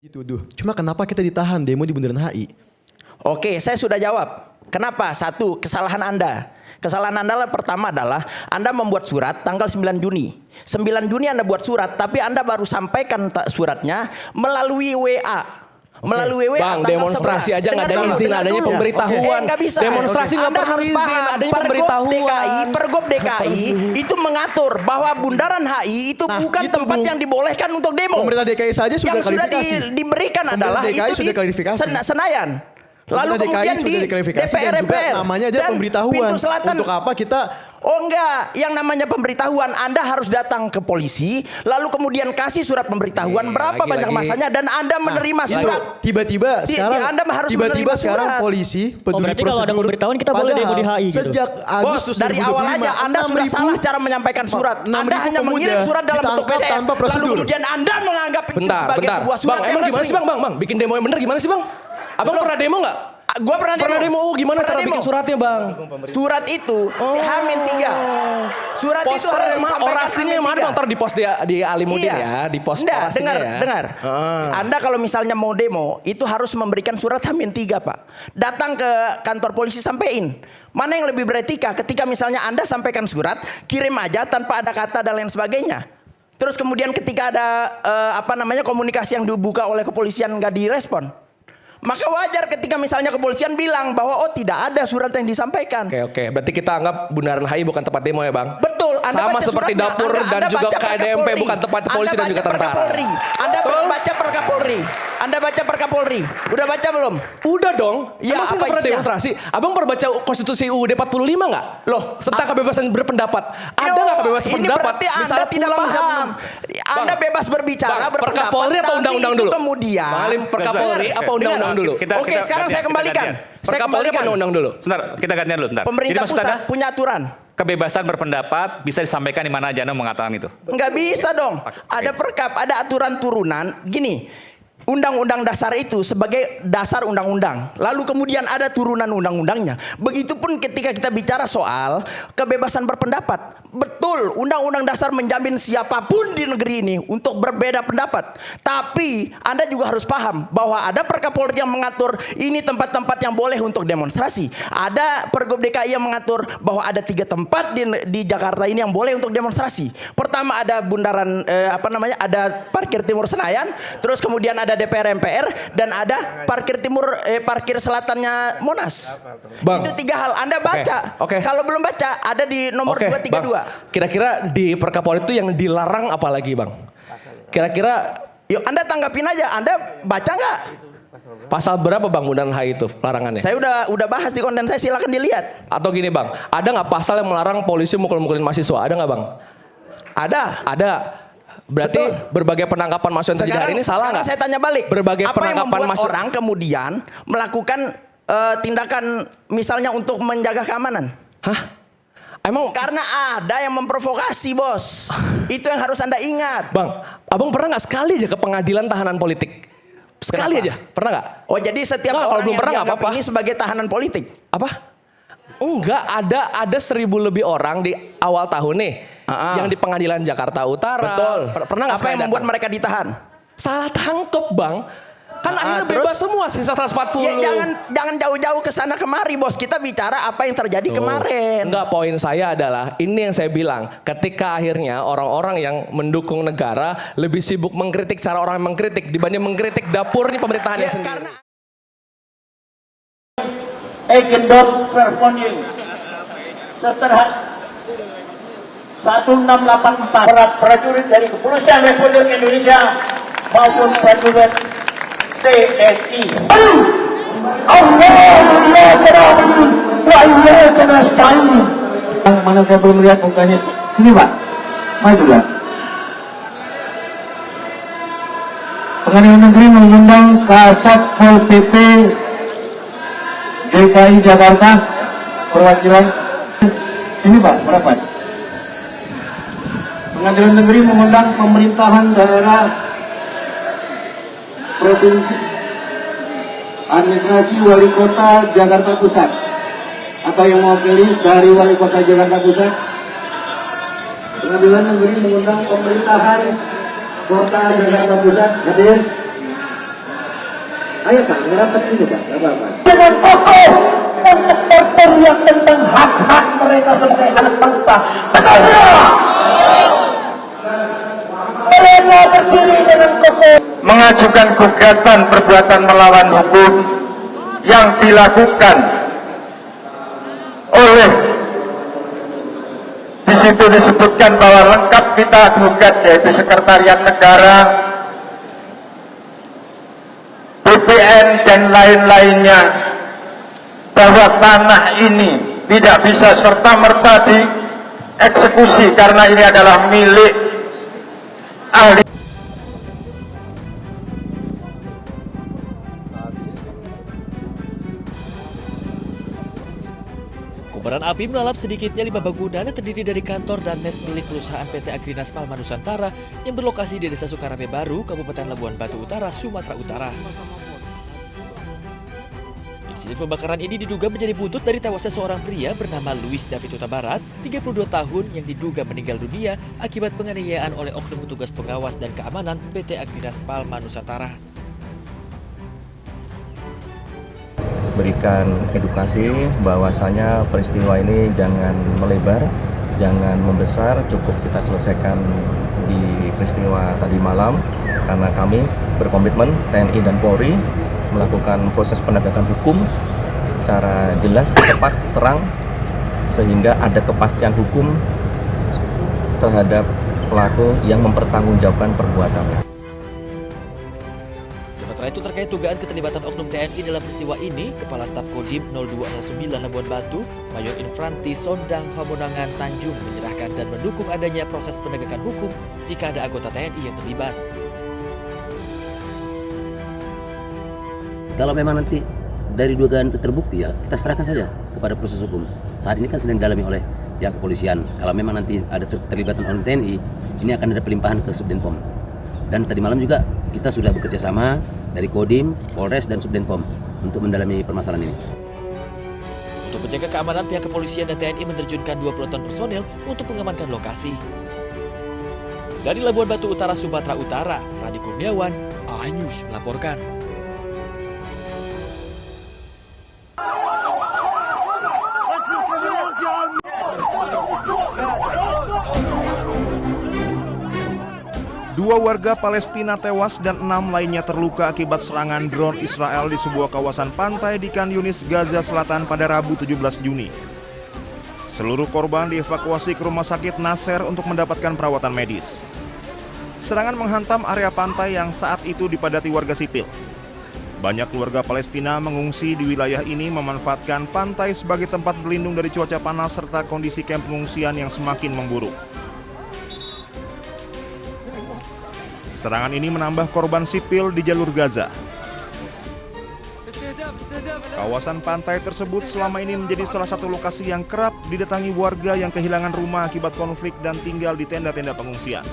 Dituduh. Cuma kenapa kita ditahan demo di Bundaran HI? Oke, saya sudah jawab. Kenapa? Satu, kesalahan Anda. Kesalahan Anda pertama adalah Anda membuat surat tanggal 9 Juni. 9 Juni Anda buat surat, tapi Anda baru sampaikan suratnya melalui WA. Melalui WA. Bang, demonstrasi 11. aja nggak ada izin, adanya pemberitahuan. Nggak bisa. Demonstrasi nggak perlu izin, adanya pemberitahuan. Pergub DKI itu mengatur bahwa Bundaran HI itu bukan itu, tempat Bung. yang dibolehkan untuk demo. Pemerintah DKI saja sudah yang sudah klarifikasi. diberikan Pemerintah adalah DKI itu sudah di klarifikasi. Senayan. Lalu Pemerintah kemudian DKI di sudah diklarifikasi DPR dan juga MPR namanya ada dan pemberitahuan. Pintu Selatan. Untuk apa kita? Oh enggak, yang namanya pemberitahuan Anda harus datang ke polisi, lalu kemudian kasih surat pemberitahuan berapa banyak masanya dan Anda menerima surat. Tiba-tiba sekarang Anda harus tiba-tiba menerima sekarang surat. polisi peduli berarti kalau ada prosedur. pemberitahuan kita boleh demo di HI gitu? Sejak Bos, Agustus dari 2025, awal aja Anda sudah 6.000 salah cara menyampaikan surat. 6.000 Anda hanya pemuda mengirim surat dalam bentuk ditangkap PDF. tanpa prosedur. Lalu kemudian Anda menganggap itu sebagai Bentar. sebuah surat Bang, yang emang gimana resmi. sih bang? Bikin demo yang bener gimana sih bang? Abang pernah demo nggak? Gua pernah demo. Gimana Pernah cara demo. bikin suratnya bang? Surat itu H-3. Surat itu Poster harus emang disampaikan orasinya yang mana H-3. bang? Ntar di post di Alimudin ya, di post Nggak, orasinya ya. dengar. Anda kalau misalnya mau demo itu harus memberikan surat H-3 Pak. Datang ke kantor polisi sampein. Mana yang lebih beretika ketika misalnya Anda sampaikan surat, kirim aja tanpa ada kata dan lain sebagainya. Terus kemudian ketika ada komunikasi yang dibuka oleh kepolisian nggak direspon. Maka wajar ketika misalnya kepolisian bilang bahwa tidak ada surat yang disampaikan. Oke. Berarti kita anggap Bundaran HI bukan tempat demo ya bang? Betul. Sama baca seperti suratnya. dapur dan juga baca KDMP Perkapolri. bukan tempat polisi dan juga tentara. Anda baca Perkapolri. Anda baca Perkapolri. Udah baca belum? Udah dong. Ya, Emang sih apa nggak pernah isinya? demonstrasi? Abang pernah baca konstitusi UUD 45 nggak? Loh, tentang kebebasan berpendapat. Ada nggak kebebasan ini pendapat? berarti Anda Misalnya tidak pulang jam paham. 6. Anda bebas berbicara, Bang, berpendapat. Perkapolri atau tapi undang-undang itu dulu? Kemudian. Malim Perkapolri apa undang-undang dulu? Oke, sekarang saya kembalikan. Perkapolri apa undang-undang dulu? Sebentar, kita gantian dulu. Bentar. Pemerintah Jadi maksud pusat Anda, punya aturan. kebebasan berpendapat bisa disampaikan di mana aja Anda mengatakan itu. Nggak bisa dong. Ada perkap, ada aturan turunan. Gini, Undang-Undang Dasar itu sebagai dasar undang-undang. Lalu kemudian ada turunan undang-undangnya. Begitupun ketika kita bicara soal kebebasan berpendapat. Betul, Undang-Undang Dasar menjamin siapapun di negeri ini untuk berbeda pendapat. Tapi Anda juga harus paham bahwa ada Perkapolri yang mengatur ini tempat-tempat yang boleh untuk demonstrasi. Ada Pergub DKI yang mengatur bahwa ada 3 tempat di Jakarta ini yang boleh untuk demonstrasi. Pertama ada Bundaran ada Parkir Timur Senayan, terus kemudian ada DPR MPR dan ada parkir selatannya Monas. Bang. Itu 3 hal. Anda baca. Oke. Kalau belum baca ada di nomor 232. Bang. Kira-kira di Perkapolri itu yang dilarang apa lagi bang? Kira-kira Yuk Anda tanggapin aja. Anda baca nggak? pasal berapa bang Bundaran HI itu larangannya? Saya udah bahas di konten saya, silakan dilihat. Atau gini bang, ada nggak pasal yang melarang polisi mukul-mukulin mahasiswa? Ada nggak bang? Ada. Berarti Betul. berbagai penangkapan mahasiswa yang tidak hari ini salah nggak? Saya tanya balik. Berbagai apa yang penangkapan membuat mahasiswa orang kemudian melakukan tindakan misalnya untuk menjaga keamanan? Hah? Emang Karena ada yang memprovokasi, bos. Itu yang harus Anda ingat. bang, abang pernah nggak sekali aja ke pengadilan tahanan politik? Sekali Kenapa? aja, pernah nggak? Oh, jadi setiap Nggak, kalau orang belum yang pernah nggak dianggap apa-apa. ini sebagai tahanan politik. Apa? Enggak, ada 1.000 lebih orang di awal tahun nih yang di pengadilan Jakarta Utara. Betul. Pernah nggak Apa yang sekali membuat datang? mereka ditahan? Salah tangkep bang. Kan akhirnya terus? bebas semua sisa 140. Ya, jangan jauh-jauh ke sana kemari, bos. Kita bicara apa yang terjadi kemarin. Enggak, poin saya adalah ini yang saya bilang. Ketika akhirnya orang-orang yang mendukung negara lebih sibuk mengkritik cara orang yang mengkritik dibanding mengkritik dapurnya pemerintahannya Ya, sendiri. karena Egendot Performing setelah 1684 para prajurit dari Kepolisian Republik Indonesia maupun prajurit TNI. Yang mana saya belum lihat mukanya. Sini Pak, maju Pak. Pengadilan Negeri mengundang Kasat Pol PP DKI Jakarta perwakilan. Sini Pak, berapa? Pengadilan Negeri mengundang pemerintahan daerah provinsi administrasi wali kota Jakarta Pusat atau yang mewakili dari wali kota Jakarta Pusat. Pengadilan Negeri mengundang pemerintahan kota Jakarta Pusat hadir. Ayo Kang, ngerapat sini Kang, nggak apa-apa. Dengan kokoh untuk berteriak tentang hak-hak mereka sebagai anak bangsa. Betulnya! Mereka berdiri dengan kokoh. Mengajukan gugatan perbuatan melawan hukum yang dilakukan oleh di situ disebutkan bahwa lengkap kita gugat, yaitu Sekretariat Negara, BPN dan lain-lainnya, bahwa tanah ini tidak bisa serta-merta dieksekusi karena ini adalah milik ahli. Kobaran api melalap sedikitnya 5 bangunan yang terdiri dari kantor dan mes milik perusahaan PT Agrinas Palma Nusantara yang berlokasi di Desa Sukarame Baru, Kabupaten Labuan Batu Utara, Sumatera Utara. Insiden pembakaran ini diduga menjadi buntut dari tewasnya seorang pria bernama Luis David Huta Barat, 32 tahun, yang diduga meninggal dunia akibat penganiayaan oleh oknum petugas pengawas dan keamanan PT Agrinas Palma Nusantara. Berikan edukasi bahwasanya peristiwa ini jangan melebar, jangan membesar, cukup kita selesaikan di peristiwa tadi malam karena kami berkomitmen TNI dan Polri melakukan proses penegakan hukum secara jelas, tepat, terang sehingga ada kepastian hukum terhadap pelaku yang mempertanggungjawabkan perbuatannya. Sementara itu terkait dugaan keterlibatan oknum TNI dalam peristiwa ini, Kepala Staf Kodim 0209 Labuan Batu, Mayor Infranti Sondang Hamonangan Tanjung menyerahkan dan mendukung adanya proses penegakan hukum jika ada anggota TNI yang terlibat. Kalau memang nanti dari dugaan itu terbukti, ya kita serahkan saja kepada proses hukum. Saat ini kan sedang didalami oleh pihak kepolisian. Kalau memang nanti ada keterlibatan oleh TNI, ini akan ada pelimpahan ke Subdenpom. Dan tadi malam juga kita sudah bekerja sama dari Kodim, Polres, dan Subdenpom untuk mendalami permasalahan ini. Untuk menjaga keamanan, pihak kepolisian dan TNI menerjunkan 2 peloton personel untuk mengamankan lokasi. Dari Labuan Batu Utara, Sumatera Utara, Radi Kurniawan, iNews melaporkan. Dua warga Palestina tewas dan 6 lainnya terluka akibat serangan drone Israel di sebuah kawasan pantai di Khan Yunis, Gaza Selatan pada Rabu 17 Juni. Seluruh korban dievakuasi ke Rumah Sakit Nasser untuk mendapatkan perawatan medis. Serangan menghantam area pantai yang saat itu dipadati warga sipil. Banyak keluarga Palestina mengungsi di wilayah ini memanfaatkan pantai sebagai tempat berlindung dari cuaca panas serta kondisi kamp pengungsian yang semakin memburuk. Serangan ini menambah korban sipil di jalur Gaza. Kawasan pantai tersebut selama ini menjadi salah satu lokasi yang kerap didatangi warga yang kehilangan rumah akibat konflik dan tinggal di tenda-tenda pengungsian.